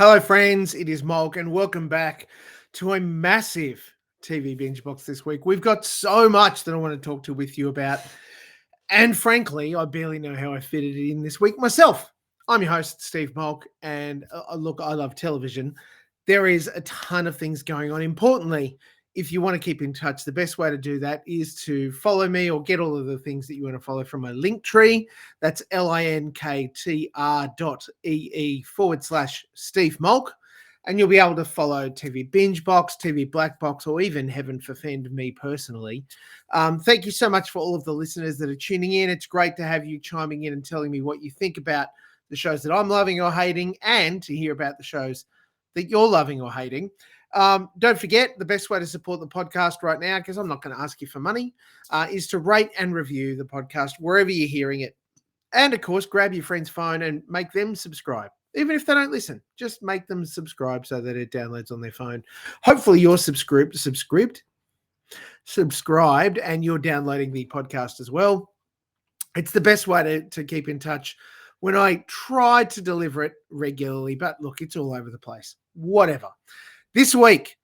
Hello, friends. It is Mulk, and welcome back to a massive TV binge box this week. We've got so much that I want to talk to with you about, and frankly, I barely know how I fitted it in this week myself. I'm your host, Steve Mulk, and look, I love television. There is a ton of things going on. Importantly, if you want to keep in touch, the best way to do that is to follow me or get all of the things that you want to follow from my link tree. That's linktr.ee/Steve Mulk. And you'll be able to follow TV Binge Box, TV Black Box, or even Heaven Forfend me personally. Thank you so much for all of the listeners that are tuning in. It's great to have you chiming in and telling me what you think about the shows that I'm loving or hating, and to hear about the shows that you're loving or hating. Don't forget, the best way to support the podcast right now, because I'm not going to ask you for money, is to rate and review the podcast wherever you're hearing it. And of course, grab your friend's phone and make them subscribe. Even if they don't listen, just make them subscribe so that it downloads on their phone. Hopefully you're subscribed, and you're downloading the podcast as well. It's the best way to keep in touch when I try to deliver it regularly. But look, it's all over the place. Whatever. This week,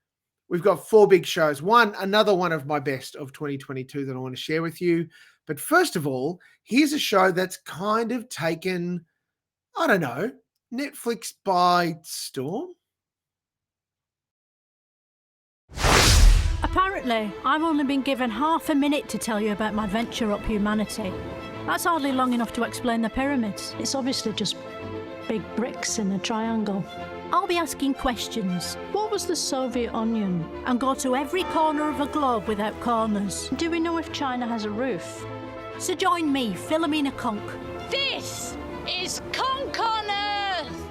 we've got 4 big shows. Another one of my best of 2022 that I want to share with you. But first of all, here's a show that's kind of taken, I don't know, Netflix by storm. Apparently, I've only been given half a minute to tell you about my venture up humanity. That's hardly long enough to explain the pyramids. It's obviously just big bricks in a triangle. I'll be asking questions What was the Soviet onion? and go to every corner of a globe without corners. Do we know if China has a roof? So join me, Philomena Cunk. This is Cunk on Earth!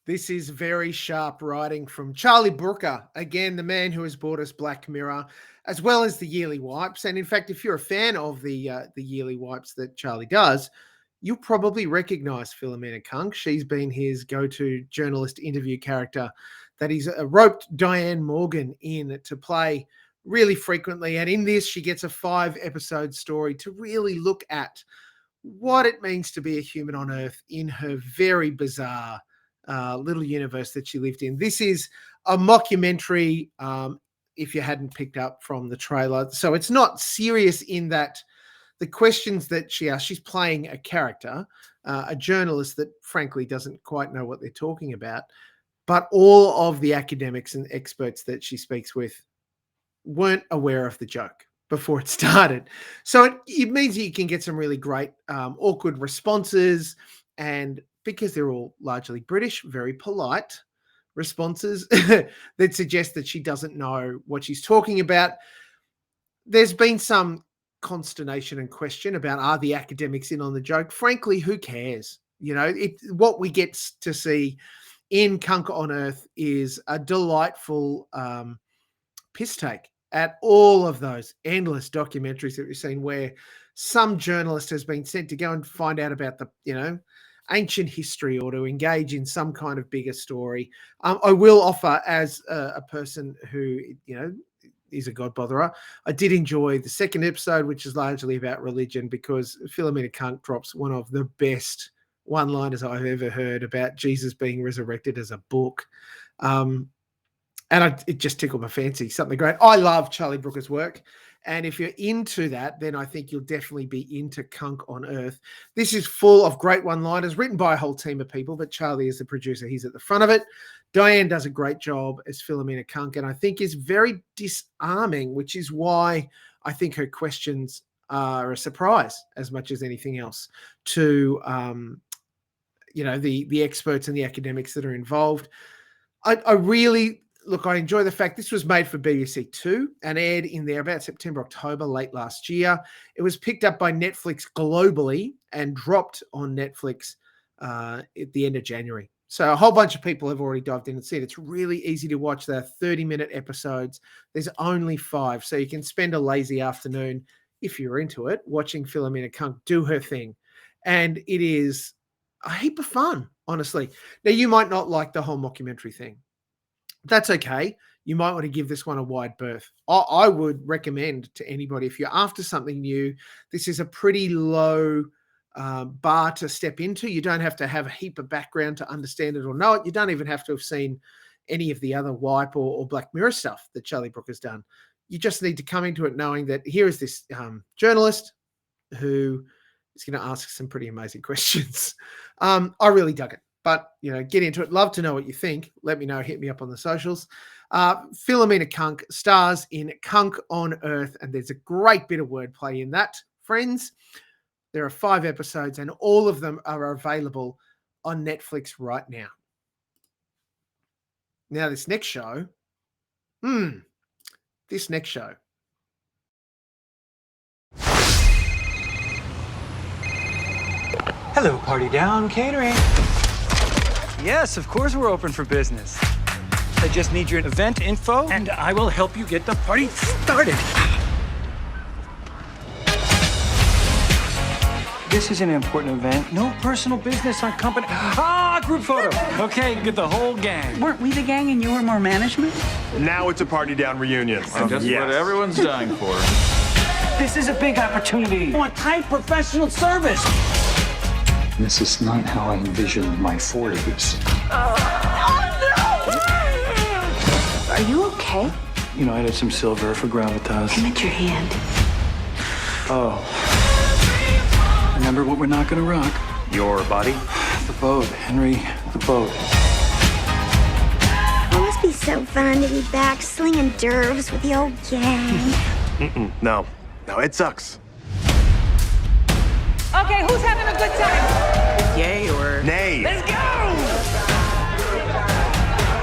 This is very sharp writing from Charlie Brooker, again, the man who has brought us Black Mirror, as well as the Yearly Wipes. And in fact, if you're a fan of the Yearly Wipes that Charlie does, you'll probably recognize Philomena Cunk. She's been his go-to journalist interview character that he's roped Diane Morgan in to play really frequently. And in this, she gets a 5-episode story to really look at what it means to be a human on Earth in her very bizarre little universe that she lived in. This is a mockumentary, if you hadn't picked up from the trailer. So it's not serious in that the questions that she asks, she's playing a character, a journalist that frankly doesn't quite know what they're talking about. But all of the academics and experts that she speaks with weren't aware of the joke before it started. So it means you can get some really great awkward responses, and because they're all largely British, very polite responses that suggest that she doesn't know what she's talking about. There's been some consternation and question about, are the academics in on the joke? Frankly, who cares? You know, what we get to see in Cunk on Earth is a delightful piss take at all of those endless documentaries that we've seen where some journalist has been sent to go and find out about the, ancient history or to engage in some kind of bigger story. I will offer, as a person who, is a God botherer, I did enjoy the second episode, which is largely about religion, because Philomena Cunk drops one of the best one-liners I've ever heard about Jesus being resurrected as a book. It just tickled my fancy, something great. I love Charlie Brooker's work. And if you're into that, then I think you'll definitely be into Cunk on Earth. This is full of great one-liners written by a whole team of people, but Charlie is the producer. He's at the front of it. Diane does a great job as Philomena Cunk, and I think is very disarming, which is why I think her questions are a surprise as much as anything else to, the experts and the academics that are involved. I really... Look, I enjoy the fact this was made for BBC Two and aired in there about September, October, late last year. It was picked up by Netflix globally and dropped on Netflix at the end of January. So a whole bunch of people have already dived in and seen it. It's really easy to watch. They're 30-minute episodes. There's only 5, so you can spend a lazy afternoon, if you're into it, watching Philomena Cunk do her thing. And it is a heap of fun, honestly. Now, you might not like the whole mockumentary thing. That's okay. You might want to give this one a wide berth. I would recommend to anybody, if you're after something new, this is a pretty low bar to step into. You don't have to have a heap of background to understand it or know it. You don't even have to have seen any of the other Wipe or Black Mirror stuff that Charlie Brooker's done. You just need to come into it knowing that here is this journalist who is going to ask some pretty amazing questions. I really dug it, but get into it. Love to know what you think. Let me know. Hit me up on the socials. Philomena Cunk stars in Cunk on Earth, and there's a great bit of wordplay in that, friends. There are 5 episodes, and all of them are available on Netflix right now. Now, this next show. Hello, Party Down Catering. Yes, of course we're open for business. I just need your event info, and I will help you get the party started. This is an important event. No personal business on company. Group photo. Okay, get the whole gang. Weren't we the gang and you were more management? Now it's a Party Down reunion. That's what everyone's dying for. This is a big opportunity. I want high professional service. This is not how I envisioned my 40s. Are you okay? I added some silver for gravitas. I meant your hand. Oh. Remember what we're not gonna rock? Your body? The boat, Henry. The boat. It must be so fun to be back slinging derves with the old gang. No, it sucks. Okay, who's having a good time? Yay or Nay. Let's go!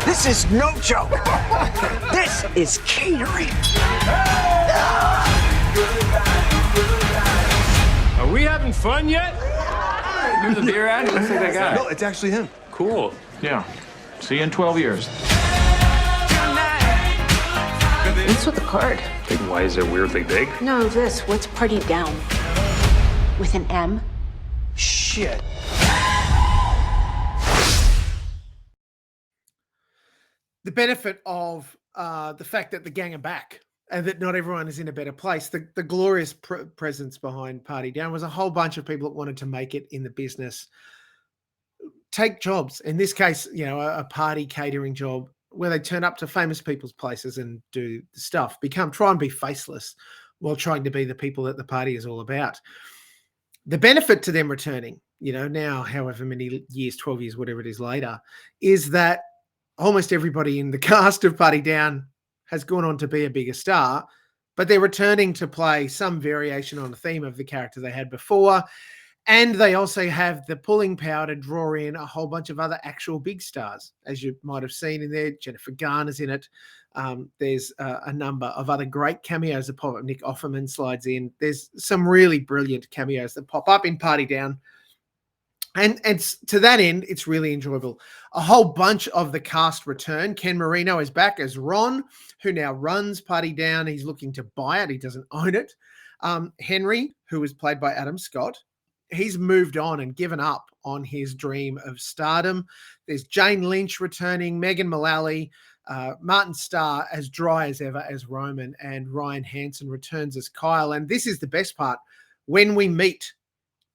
This is no joke. This is catering. Are we having fun yet? You're the beer ad? Looks like that guy. No, it's actually him. Cool. Yeah. See you in 12 years. What's with the card? Why is it weirdly big? No, this. What's Party Down? With an M? Shit. the benefit of the fact that the gang are back and that not everyone is in a better place. The glorious presence behind Party Down was a whole bunch of people that wanted to make it in the business, take jobs. In this case, you know, a party catering job where they turn up to famous people's places and do the stuff, try and be faceless while trying to be the people that the party is all about. The benefit to them returning, you know, now however many years, 12 years, whatever it is later, is that almost everybody in the cast of Party Down has gone on to be a bigger star, but they're returning to play some variation on the theme of the character they had before. And they also have the pulling power to draw in a whole bunch of other actual big stars, as you might have seen in there. Jennifer Garner's in it. There's a number of other great cameos that pop up. Nick Offerman slides in. There's some really brilliant cameos that pop up in Party Down. And to that end, it's really enjoyable. A whole bunch of the cast return. Ken Marino is back as Ron, who now runs Party Down. He's looking to buy it. He doesn't own it. Henry, who is played by Adam Scott, he's moved on and given up on his dream of stardom. There's Jane Lynch returning, Megan Mullally, Martin Starr as dry as ever as Roman, and Ryan Hansen returns as Kyle. And this is the best part. When we meet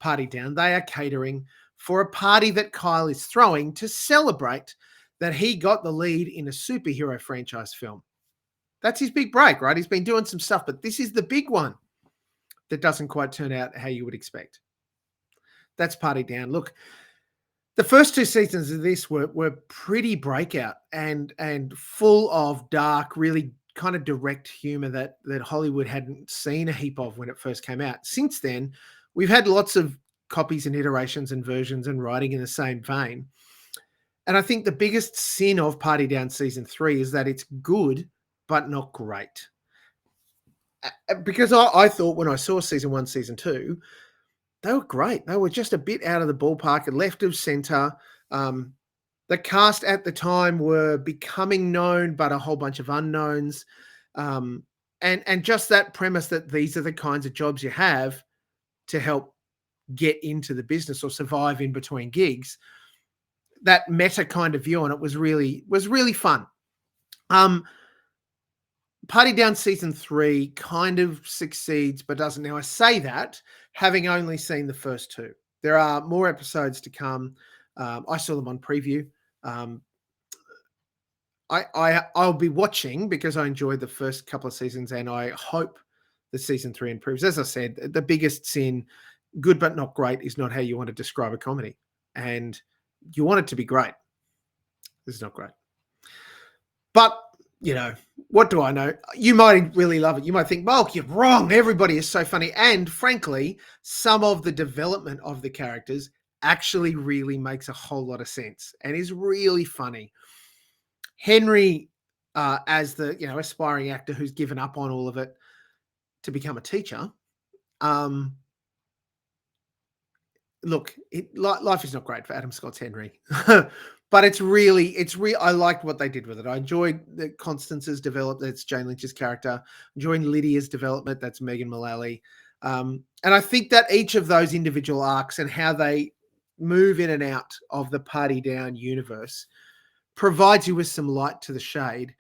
Party Down, they are catering for a party that Kyle is throwing to celebrate that he got the lead in a superhero franchise film. That's his big break, right? He's been doing some stuff, but this is the big one that doesn't quite turn out how you would expect. That's Party Down. Look, the first two seasons of this were pretty breakout and full of dark, really kind of direct humor that Hollywood hadn't seen a heap of when it first came out. Since then, we've had lots of copies and iterations and versions and writing in the same vein. And I think the biggest sin of Party Down season 3 is that it's good, but not great. Because I thought when I saw season 1, season 2, they were great. They were just a bit out of the ballpark and left of center. The cast at the time were becoming known, but a whole bunch of unknowns. And just that premise that these are the kinds of jobs you have to help get into the business or survive in between gigs. That meta kind of view on it was really fun. Party Down season 3 kind of succeeds, but doesn't. Now I say that having only seen the first two. There are more episodes to come. I saw them on preview. I'll be watching because I enjoyed the first couple of seasons, and I hope the season 3 improves. As I said, the biggest sin, good but not great, is not how you want to describe a comedy. And you want it to be great. This is not great. But, you know, what do I know? You might really love it. You might think, Mulk, you're wrong. Everybody is so funny. And frankly, some of the development of the characters actually really makes a whole lot of sense and is really funny. Henry, as the, you know, aspiring actor who's given up on all of it to become a teacher, look, life is not great for Adam Scott's Henry, but it's I liked what they did with it. I enjoyed that Constance's development. That's Jane Lynch's character. Enjoying Lydia's development. That's Megan Mullally. And I think that each of those individual arcs and how they move in and out of the Party Down universe provides you with some light to the shade.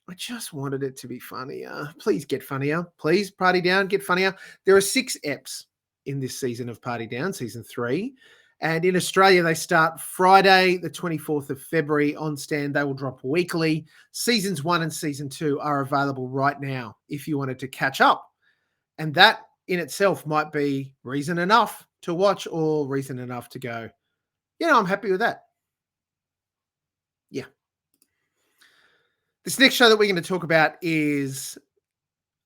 I just wanted it to be funnier. Please get funnier. Please, Party Down, get funnier. There are 6 eps in this season of Party Down, season 3. And in Australia, they start Friday, the 24th of February on Stand. They will drop weekly. Seasons 1 and season 2 are available right now if you wanted to catch up. And that in itself might be reason enough to watch or reason enough to go, you know, I'm happy with that. Yeah. This next show that we're going to talk about is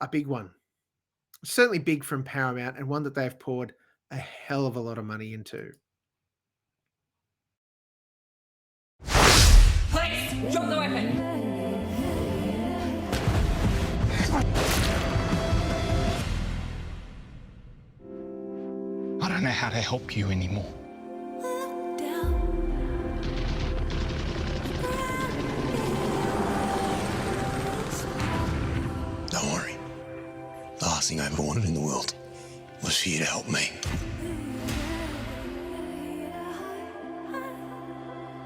a big one. Certainly big from Paramount, and one that they've poured a hell of a lot of money into. Please, drop the weapon. I don't know how to help you anymore. Don't worry. The last thing I ever wanted in the world was for you to help me.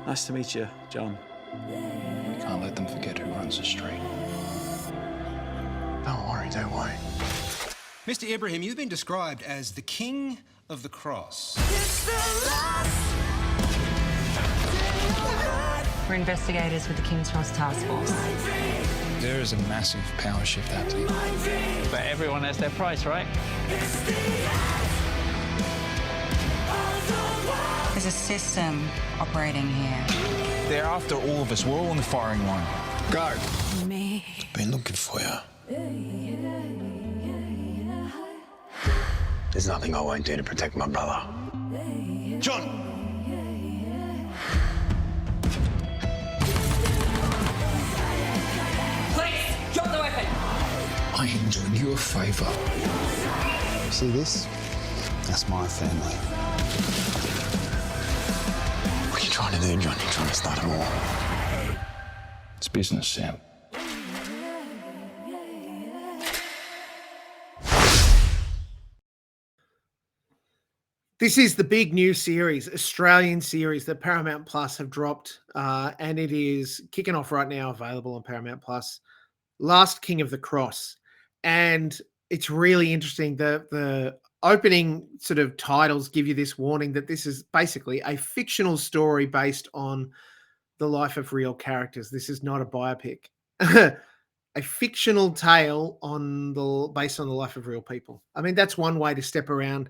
Nice to meet you, John. We can't let them forget who runs the street. Don't worry, don't worry. Mr. Ibrahim, you've been described as the king of the cross. We're investigators with the King's Cross Task Force. There is a massive power shift happening. But everyone has their price, right? There's a system operating here. They're after all of us. We're all on the firing line. Go. Me. Been looking for you. There's nothing I won't do to protect my brother. John! Please, drop the weapon. I am doing you a favor. See this? That's my family. What are you trying to do, John? You're trying to start a war. It's business, Sam. This is the big new series, Australian series that Paramount Plus have dropped, and it is kicking off right now, available on Paramount Plus. Last King of the Cross, and it's really interesting. The opening sort of titles give you this warning that this is basically a fictional story based on the life of real characters. This is not a biopic. A fictional tale based on the life of real people. I mean, that's one way to step around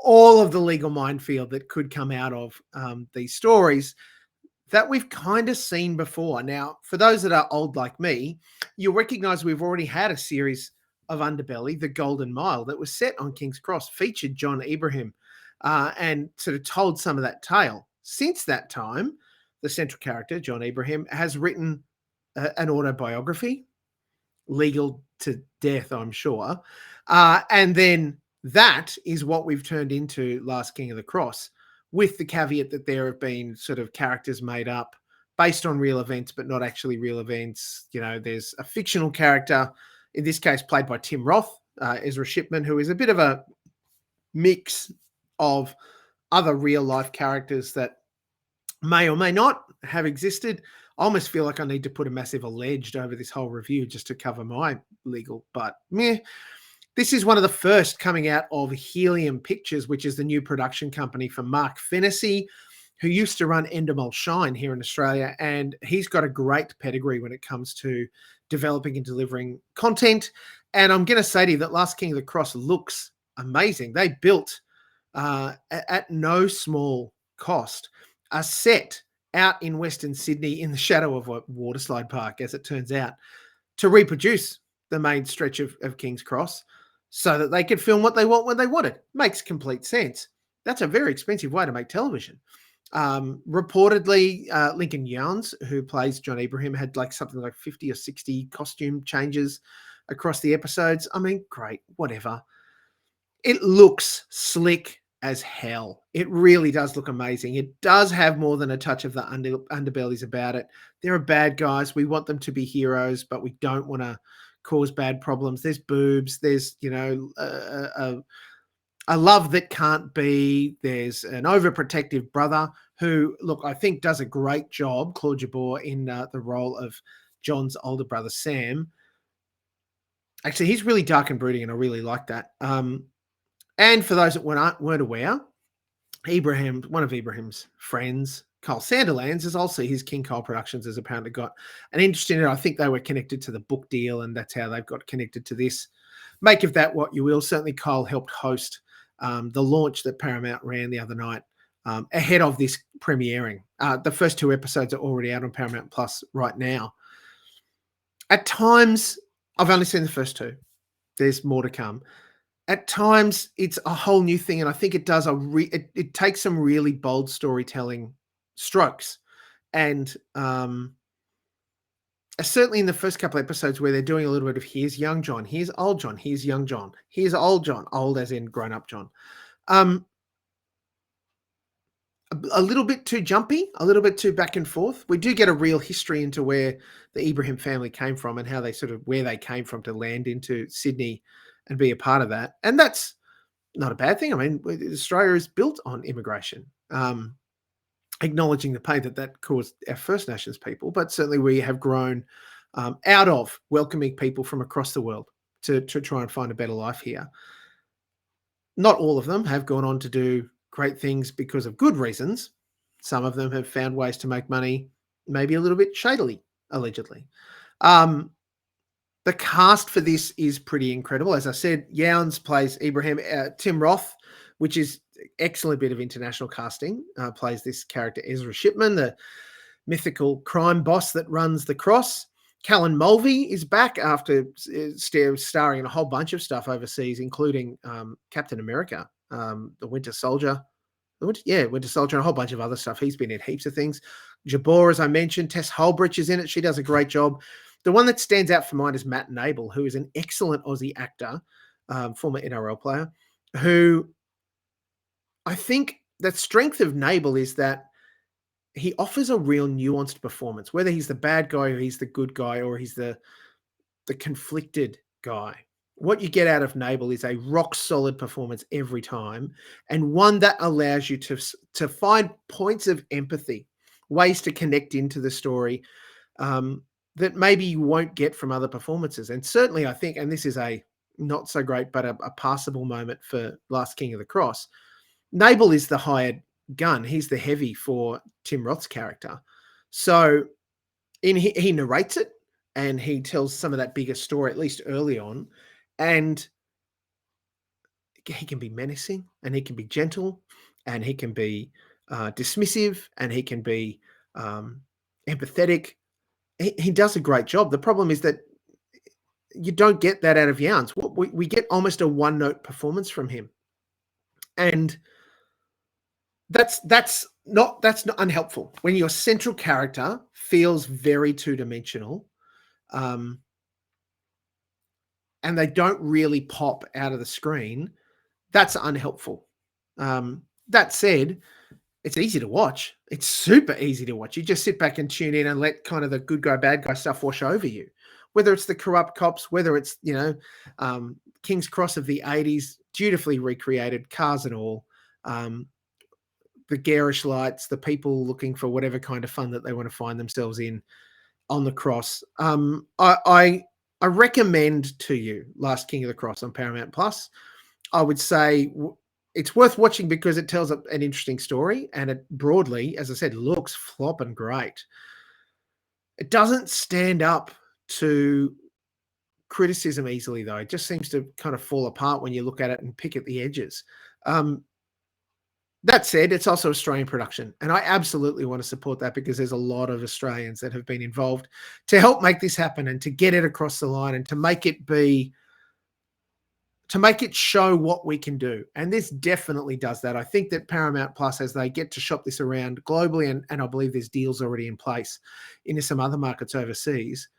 all of the legal minefield that could come out of these stories that we've kind of seen before. Now, for those that are old like me, you'll recognize we've already had a series of Underbelly, The Golden Mile, that was set on King's Cross, featured John Ibrahim, and sort of told some of that tale. Since that time, the central character, John Ibrahim, has written an autobiography, legal to death, I'm sure. And then that is what we've turned into Last King of the Cross, with the caveat that there have been sort of characters made up based on real events, but not actually real events. You know, there's a fictional character, in this case played by Tim Roth, Ezra Shipman, who is a bit of a mix of other real life characters that may or may not have existed. I almost feel like I need to put a massive alleged over this whole review just to cover my legal, but meh. This is one of the first coming out of Helium Pictures, which is the new production company for Mark Fennessy, who used to run Endemol Shine here in Australia. And he's got a great pedigree when it comes to developing and delivering content. And I'm going to say to you that Last King of the Cross looks amazing. They built, at no small cost, a set out in Western Sydney in the shadow of a waterslide park, as it turns out, to reproduce the main stretch of King's Cross so that they could film what they want when they want it. Makes complete sense. That's a very expensive way to make television. Reportedly, Lincoln Younes, who plays John Ibrahim, had like something like 50 or 60 costume changes across the episodes. I mean, great, whatever. It looks slick as hell. It really does look amazing. It does have more than a touch of the underbellies about it. There are bad guys. We want them to be heroes, but we don't want to cause bad problems. There's boobs. There's, a love that can't be. There's an overprotective brother who, look, I think does a great job, Claude Jabbour, in the role of John's older brother, Sam. Actually, he's really dark and brooding, and I really like that. And for those that weren't aware, one of Ibrahim's friends, Kyle Sanderlands, is also his King Kyle Productions, has apparently got an interest in it. I think they were connected to the book deal, and that's how they've got connected to this. Make of that what you will. Certainly, Kyle helped host the launch that Paramount ran the other night ahead of this premiering. The first 2 episodes are already out on Paramount Plus right now. At times, I've only seen the first 2. There's more to come. At times, it's a whole new thing, and I think it does it takes some really bold storytelling strokes. And certainly in the first couple of episodes where they're doing a little bit of here's young John, here's old John, here's young John, here's old John, old as in grown-up John. A little bit too jumpy, a little bit too back and forth. We do get a real history into where the Ibrahim family came from and how where they came from to land into Sydney and be a part of that. And that's not a bad thing. I mean, Australia is built on immigration, acknowledging the pain that caused our First Nations people, but certainly we have grown out of welcoming people from across the world to try and find a better life here. Not all of them have gone on to do great things because of good reasons. Some of them have found ways to make money, maybe a little bit shadily, allegedly. The cast for this is pretty incredible. As I said, Younes plays Ibrahim. Tim Roth, which is excellent bit of international casting, plays this character Ezra Shipman, the mythical crime boss that runs the Cross. Callan Mulvey is back after starring in a whole bunch of stuff overseas, including Captain America, the Winter Soldier. Winter Soldier and a whole bunch of other stuff. He's been in heaps of things. Jabbour, as I mentioned. Tess Haubrich is in it. She does a great job. The one that stands out for mine is Matt Nable, who is an excellent Aussie actor, former NRL player, who I think the strength of Nable is that he offers a real nuanced performance, whether he's the bad guy or he's the good guy or he's the conflicted guy. What you get out of Nable is a rock solid performance every time, and one that allows you to find points of empathy, ways to connect into the story that maybe you won't get from other performances. And certainly I think, and this is a not so great, but a passable moment for Last King of the Cross, Nable is the hired gun. He's the heavy for Tim Roth's character. So he narrates it and he tells some of that bigger story, at least early on. And he can be menacing and he can be gentle and he can be dismissive and he can be empathetic. He does a great job. The problem is that you don't get that out of Younes. We get almost a one-note performance from him. And that's not unhelpful when your central character feels very two-dimensional, and they don't really pop out of the screen. That's unhelpful. That said, it's easy to watch. It's super easy to watch. You just sit back and tune in and let kind of the good guy, bad guy stuff wash over you. Whether it's the corrupt cops, whether it's, King's Cross of the 80s, dutifully recreated, cars and all, the garish lights, the people looking for whatever kind of fun that they want to find themselves in on the Cross. I I recommend to you Last King of the Cross on Paramount Plus. I would say it's worth watching because it tells an interesting story, and it broadly, as I said, looks flopping great. It doesn't stand up to criticism easily, though. It just seems to kind of fall apart when you look at it and pick at the edges. That said, it's also Australian production, and I absolutely want to support that because there's a lot of Australians that have been involved to help make this happen and to get it across the line and to make it show what we can do. And this definitely does that. I think that Paramount Plus, as they get to shop this around globally, and I believe there's deals already in place into some other markets overseas,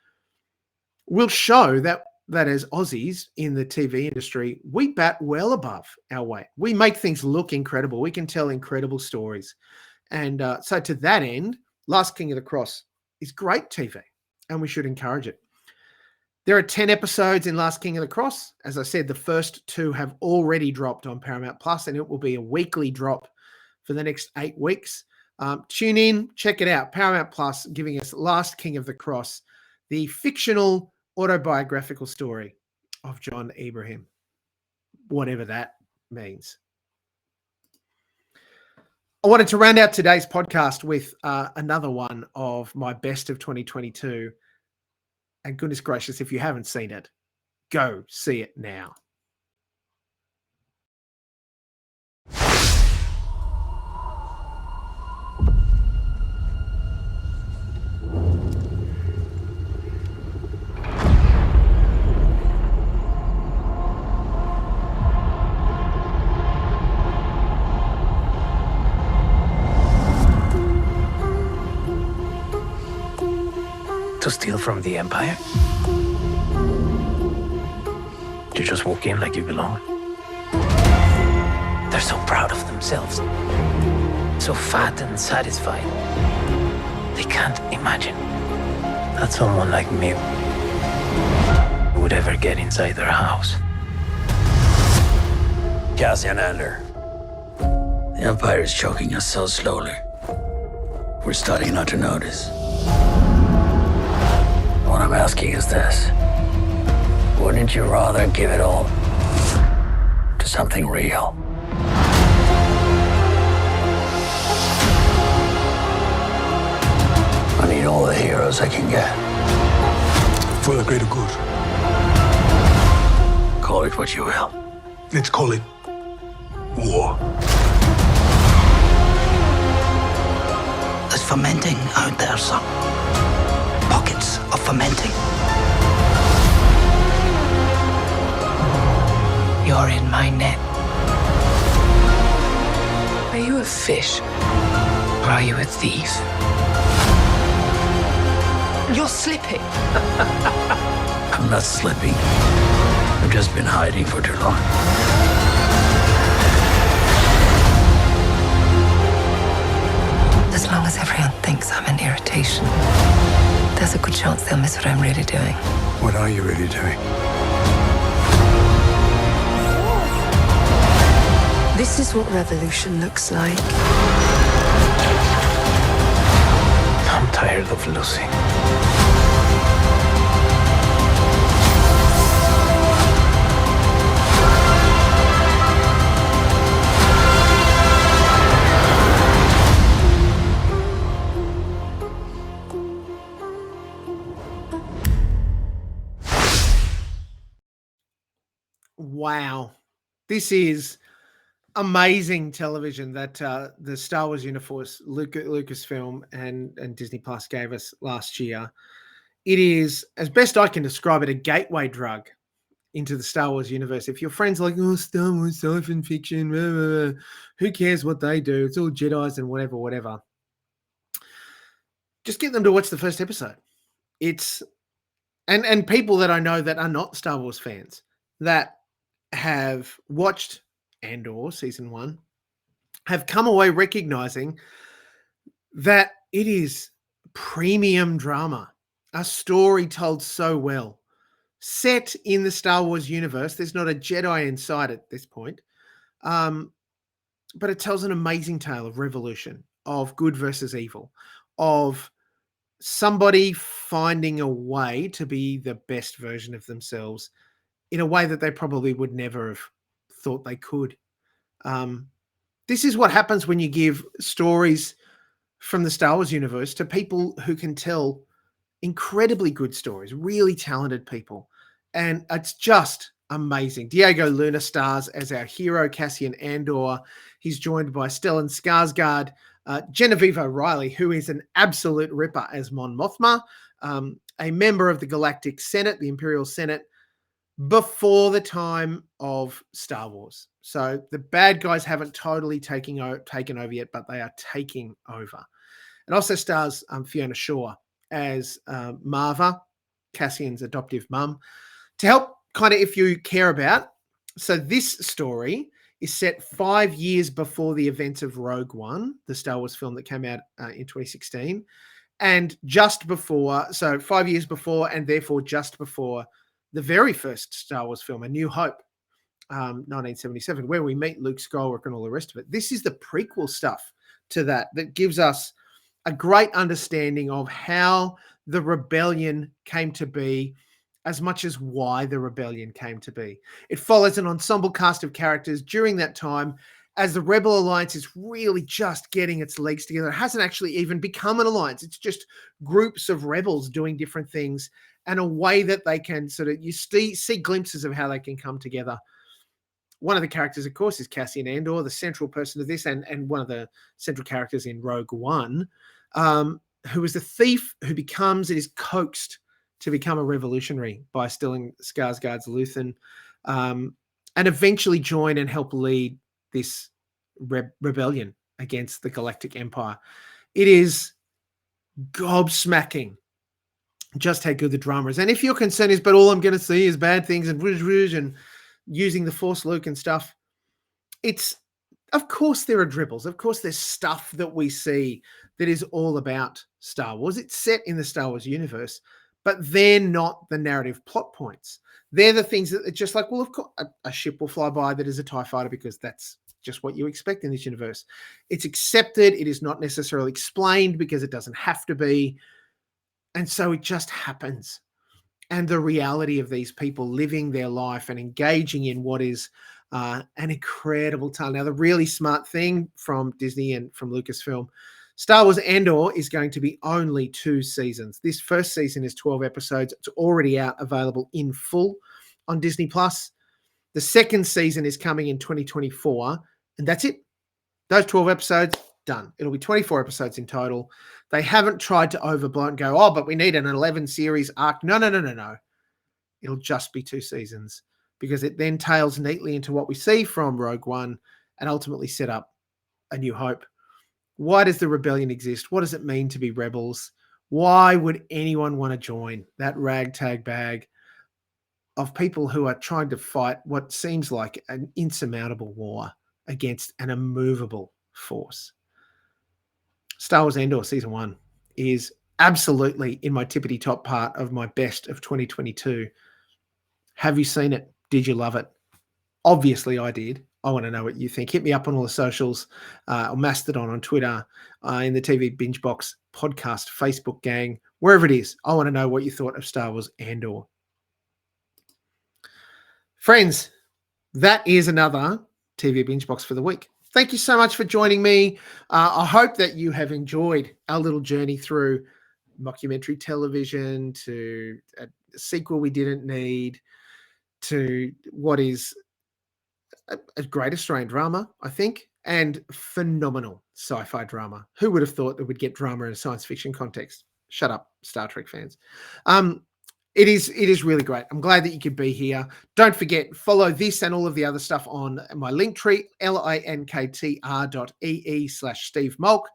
will show that as Aussies in the TV industry, we bat well above our weight. We make things look incredible. We can tell incredible stories. And so to that end, Last King of the Cross is great TV, and we should encourage it. There are 10 episodes in Last King of the Cross. As I said, the first 2 have already dropped on Paramount Plus, and it will be a weekly drop for the next 8 weeks. Tune in, check it out. Paramount Plus giving us Last King of the Cross, the fictional autobiographical story of John Ibrahim, whatever that means. I wanted to round out today's podcast with another one of my best of 2022. And goodness gracious, if you haven't seen it, go see it now. To steal from the Empire? To just walk in like you belong? They're so proud of themselves. So fat and satisfied. They can't imagine that someone like me would ever get inside their house. Cassian Andor. The Empire is choking us so slowly. We're starting not to notice. What I'm asking is this. Wouldn't you rather give it all to something real? I need all the heroes I can get. For the greater good. Call it what you will. Let's call it war. There's fermenting out there, son. Pockets of fermenting. You're in my net. Are you a fish? Or are you a thief? You're slipping. I'm not slipping. I've just been hiding for too long. As long as everyone thinks I'm an irritation, there's a good chance they'll miss what I'm really doing. What are you really doing? This is what revolution looks like. I'm tired of losing. Wow. This is amazing television that the Star Wars universe, Lucasfilm and Disney Plus gave us last year. It is, as best I can describe it, a gateway drug into the Star Wars universe. If your friends are like, oh, Star Wars, sci-fi fiction, blah, blah, blah, who cares what they do? It's all Jedis and whatever. Just get them to watch the first episode. It's and people that I know that are not Star Wars fans that have watched Andor season 1 have come away recognizing that it is premium drama, a story told so well, set in the Star Wars universe. There's not a Jedi inside at this point, but it tells an amazing tale of revolution, of good versus evil, of somebody finding a way to be the best version of themselves in a way that they probably would never have thought they could. This is what happens when you give stories from the Star Wars universe to people who can tell incredibly good stories, really talented people. And it's just amazing. Diego Luna stars as our hero, Cassian Andor. He's joined by Stellan Skarsgård, Genevieve O'Reilly, who is an absolute ripper as Mon Mothma, a member of the Galactic Senate, the Imperial Senate, before the time of Star Wars. So the bad guys haven't totally taken over yet, but they are taking over. It also stars Fiona Shaw as Marva, Cassian's adoptive mum, to help kind of if you care about. So this story is set 5 years before the events of Rogue One, the Star Wars film that came out in 2016, and just before, so 5 years before, and therefore just before the very first Star Wars film, A New Hope, 1977, where we meet Luke Skywalker and all the rest of it. This is the prequel stuff to that gives us a great understanding of how the rebellion came to be, as much as why the rebellion came to be. It follows an ensemble cast of characters during that time as the Rebel Alliance is really just getting its legs together. It hasn't actually even become an alliance. It's just groups of rebels doing different things and a way that they can sort of, you see glimpses of how they can come together. One of the characters, of course, is Cassian Andor, the central person of this, and one of the central characters in Rogue One, who is a thief who is coaxed to become a revolutionary by Stellan Skarsgård's Luthen, and eventually join and help lead this rebellion against the Galactic Empire. It is gobsmacking just how good the drama is. And if your concern is, but all I'm going to see is bad things and and using the Force Luke and stuff, it's, of course there are dribbles. Of course there's stuff that we see that is all about Star Wars. It's set in the Star Wars universe, but they're not the narrative plot points. They're the things that are just like, well, of course, a ship will fly by that is a TIE fighter because that's just what you expect in this universe. It's accepted. It is not necessarily explained because it doesn't have to be. And so it just happens. And the reality of these people living their life and engaging in what is an incredible tale. Now, the really smart thing from Disney and from Lucasfilm, Star Wars Andor is going to be only 2 seasons. This first season is 12 episodes. It's already out, available in full on Disney+. The second season is coming in 2024, and that's it. Those 12 episodes, done. It'll be 24 episodes in total. They haven't tried to overblow and go, oh, but we need an 11-series arc. No. It'll just be 2 seasons because it then tails neatly into what we see from Rogue One and ultimately set up A New Hope. Why does the rebellion exist? What does it mean to be rebels? Why would anyone want to join that ragtag bag of people who are trying to fight what seems like an insurmountable war against an immovable force? Star Wars Andor Season 1 is absolutely in my tippity top part of my best of 2022. Have you seen it? Did you love it? Obviously I did. I want to know what you think. Hit me up on all the socials, or Mastodon on Twitter, in the TV Bingebox podcast, Facebook gang, wherever it is. I want to know what you thought of Star Wars Andor. Friends, that is another TV Bingebox for the week. Thank you so much for joining me. I hope that you have enjoyed our little journey through mockumentary television, to a sequel we didn't need, to what is a great Australian drama, I think, and phenomenal sci-fi drama. Who would have thought that we'd get drama in a science fiction context? Shut up, Star Trek fans. It is really great. I'm glad that you could be here. Don't forget, follow this and all of the other stuff on my link tree, linktr.ee/Steve Mulk.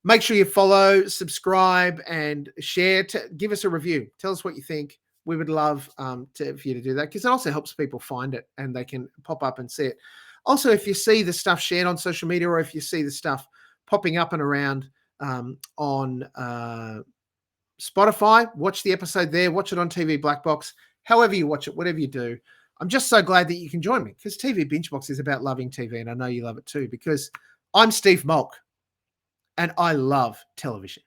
Make sure you follow, subscribe, and share. Give us a review. Tell us what you think. We would love for you to do that because it also helps people find it and they can pop up and see it. Also, if you see the stuff shared on social media or if you see the stuff popping up and around on Spotify, watch the episode there, watch it on TV Black Box, however you watch it, whatever you do. I'm just so glad that you can join me because TV Bingebox is about loving TV, and I know you love it too because I'm Steve Mulk and I love television.